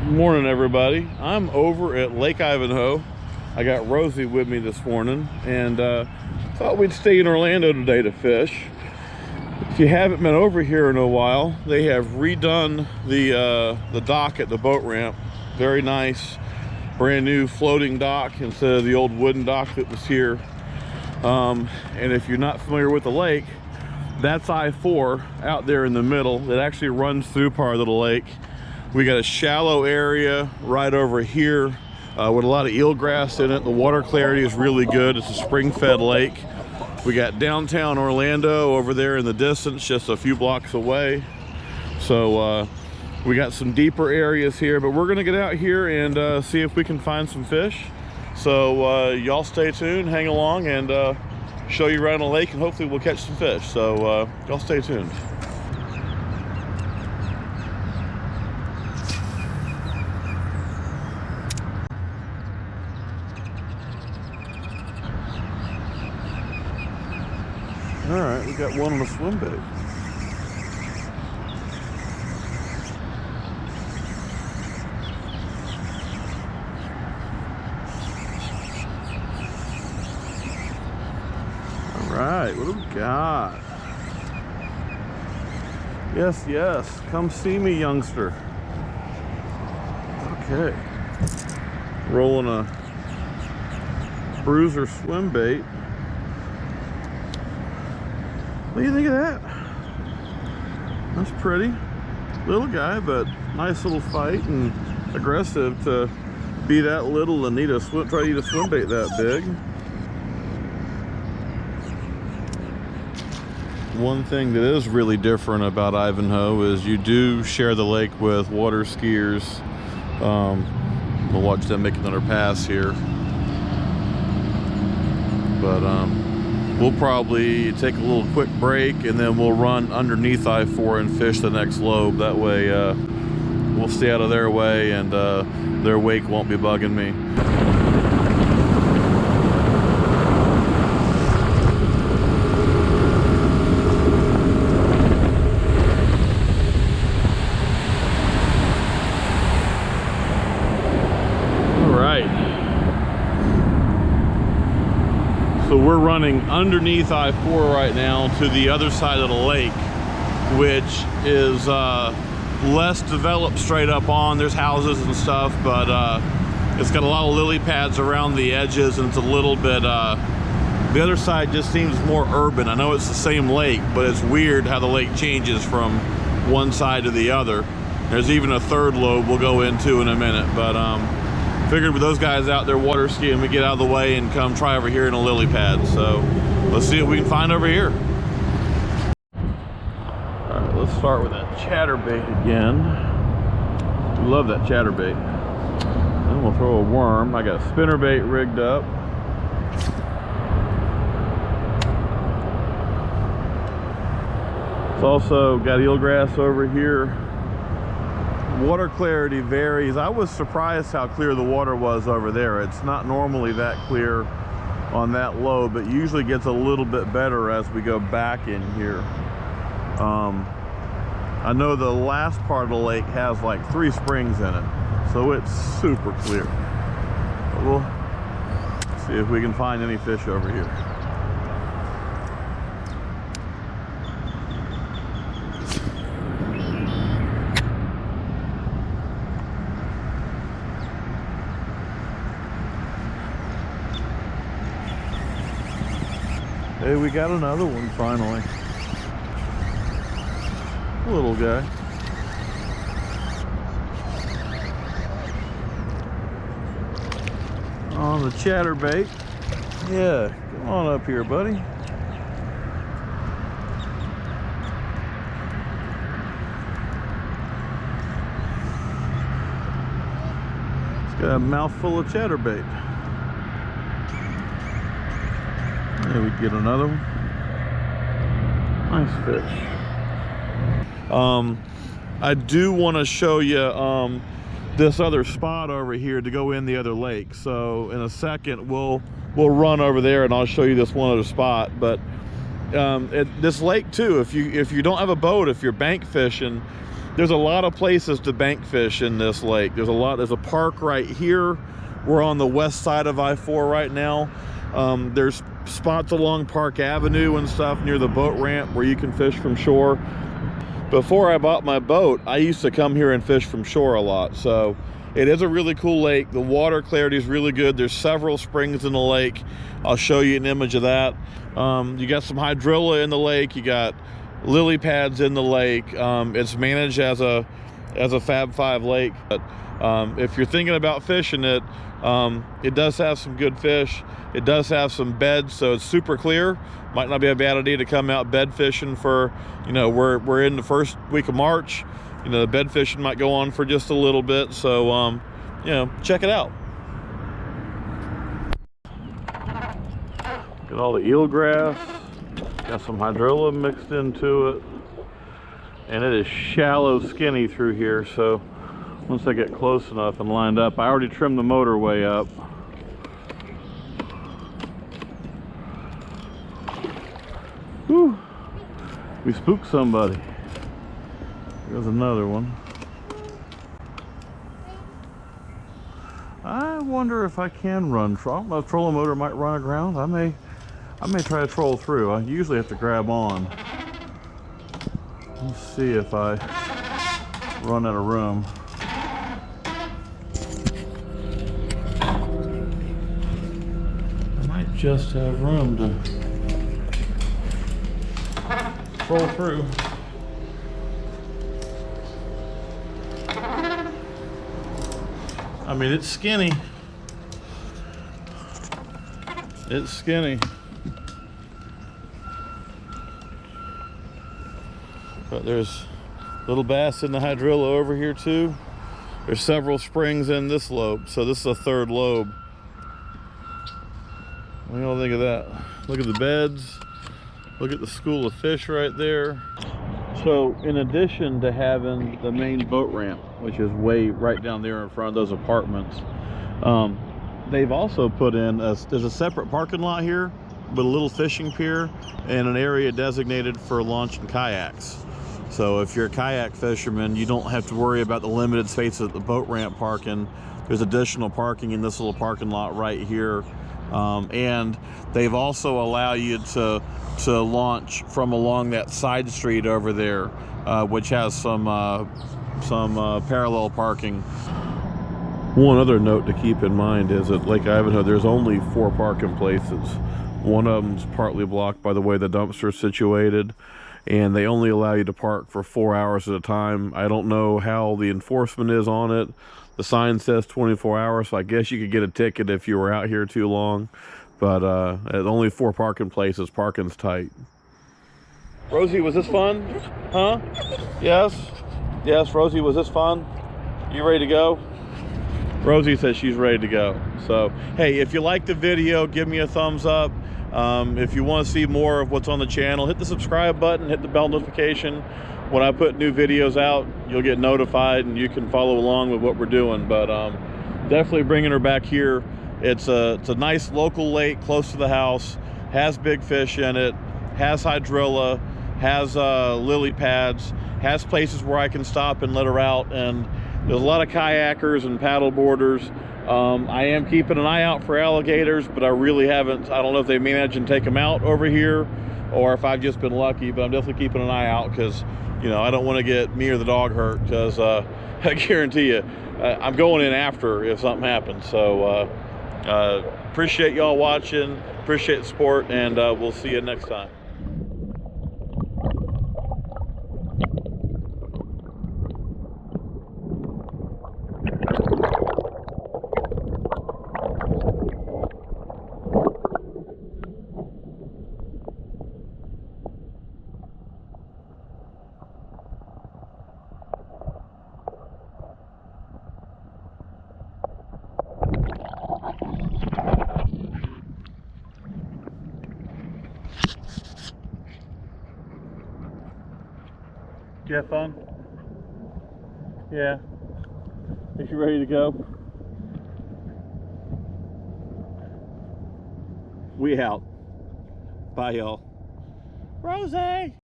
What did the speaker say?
Morning, everybody. I'm over at Lake Ivanhoe. I got Rosie with me this morning, and thought we'd stay in Orlando today to fish. If you haven't been over here in a while, they have redone the dock at the boat ramp. Very nice, brand new floating dock instead of the old wooden dock that was here. And if you're not familiar with the lake, that's I-4 out there in the middle that actually runs through part of the lake. We got a shallow area right over here with a lot of eelgrass in it. The water clarity is really good. It's a spring-fed lake. We got downtown Orlando over there in the distance, just a few blocks away. So we got some deeper areas here, but we're gonna get out here and see if we can find some fish. So y'all stay tuned, hang along, and show you around the lake, and hopefully we'll catch some fish. So y'all stay tuned. All right, we got one on the swim bait. All right, what do we got? Yes, yes, come see me, youngster. Okay, rolling a bruiser swim bait. What do you think of that? That's pretty. Little guy, but nice little fight and aggressive to be that little and try to eat a swim bait that big. One thing that is really different about Ivanhoe is you do share the lake with water skiers. We'll watch them make another pass here. But we'll probably take a little quick break and then we'll run underneath I-4 and fish the next lobe. That way we'll stay out of their way and their wake won't be bugging me. All right. So we're running underneath I-4 right now to the other side of the lake, which is less developed straight up on. There's houses and stuff, but it's got a lot of lily pads around the edges, and it's a little bit, the other side just seems more urban. I know it's the same lake, but it's weird how the lake changes from one side to the other. There's even a third lobe we'll go into in a minute, but figured with those guys out there water skiing, we get out of the way and come try over here in a lily pad. So let's see what we can find over here. All right, let's start with that chatterbait again. We love that chatterbait. Then we'll throw a worm. I got spinnerbait rigged up. It's also got eelgrass over here. Water clarity varies. I was surprised how clear the water was over there. It's not normally that clear on that low, but usually gets a little bit better as we go back in here. I know the last part of the lake has like 3 springs in it, so it's super clear. But we'll see if we can find any fish over here. Hey, we got another one finally. Little guy. On the chatterbait. Yeah, come on up here, buddy. It's got a mouthful of chatterbait. There we get another one. Nice fish. I do want to show you this other spot over here to go in the other lake. So in a second we'll run over there and I'll show you this one other spot. But this lake too, if you don't have a boat, if you're bank fishing, there's a lot of places to bank fish in this lake. There's a park right here. We're on the west side of I-4 right now. There's spots along Park Avenue and stuff near the boat ramp where you can fish from shore. Before I bought my boat, I used to come here and fish from shore a lot. So it is a really cool lake. The water clarity is really good. There's several springs in the lake. I'll show you an image of that. You got some hydrilla in the lake. You got lily pads in the lake. It's managed as a Fab 5 lake. But if you're thinking about fishing it, it does have some good fish. It does have some beds, so it's super clear. Might not be a bad idea to come out bed fishing for, you know, we're in the first week of March. You know, the bed fishing might go on for just a little bit, so you know, check it out. Got all the eelgrass, got some hydrilla mixed into it, and it is shallow, skinny through here. So once I get close enough and lined up, I already trimmed the motor way up. Whew. We spooked somebody. There's another one. I wonder if I can run. I don't know if trolling motor might run aground. I may try to troll through. I usually have to grab on. Let's see if I run out of room. I might just have room to troll through. I mean, it's skinny. It's skinny. But there's little bass in the hydrilla over here too. There's several springs in this lobe. So this is a third lobe. What do y'all think of that? Look at the beds. Look at the school of fish right there. So in addition to having the main boat ramp, which is way right down there in front of those apartments, they've also put in there's a separate parking lot here with a little fishing pier and an area designated for launching kayaks. So if you're a kayak fisherman, you don't have to worry about the limited space at the boat ramp parking. There's additional parking in this little parking lot right here. And they've also allowed you to launch from along that side street over there, which has some parallel parking. One other note to keep in mind is at Lake Ivanhoe, there's only 4 parking places. One of them's partly blocked by the way the dumpster is situated, and they only allow you to park for 4 hours at a time. I don't know how the enforcement is on it. The sign says 24 hours, so I guess you could get a ticket if you were out here too long. But at only 4 parking places, parking's tight. Rosie, was this fun? Huh? Yes? Yes, Rosie, was this fun? You ready to go? Rosie says she's ready to go. So, hey, if you like the video, give me a thumbs up. If you want to see more of what's on the channel, hit the subscribe button, hit the bell notification. When I put new videos out, you'll get notified and you can follow along with what we're doing. But definitely bringing her back here. It's a nice local lake close to the house, has big fish in it, has hydrilla, has lily pads, has places where I can stop and let her out. And there's a lot of kayakers and paddle boarders. I am keeping an eye out for alligators, but I really haven't. I don't know if they manage and take them out over here or if I've just been lucky, but I'm definitely keeping an eye out because, you know, I don't want to get me or the dog hurt because I guarantee you, I'm going in after if something happens. So appreciate y'all watching, appreciate the support, and we'll see you next time. Did you have fun? Yeah. Is you ready to go? We out. Bye, y'all. Rosie!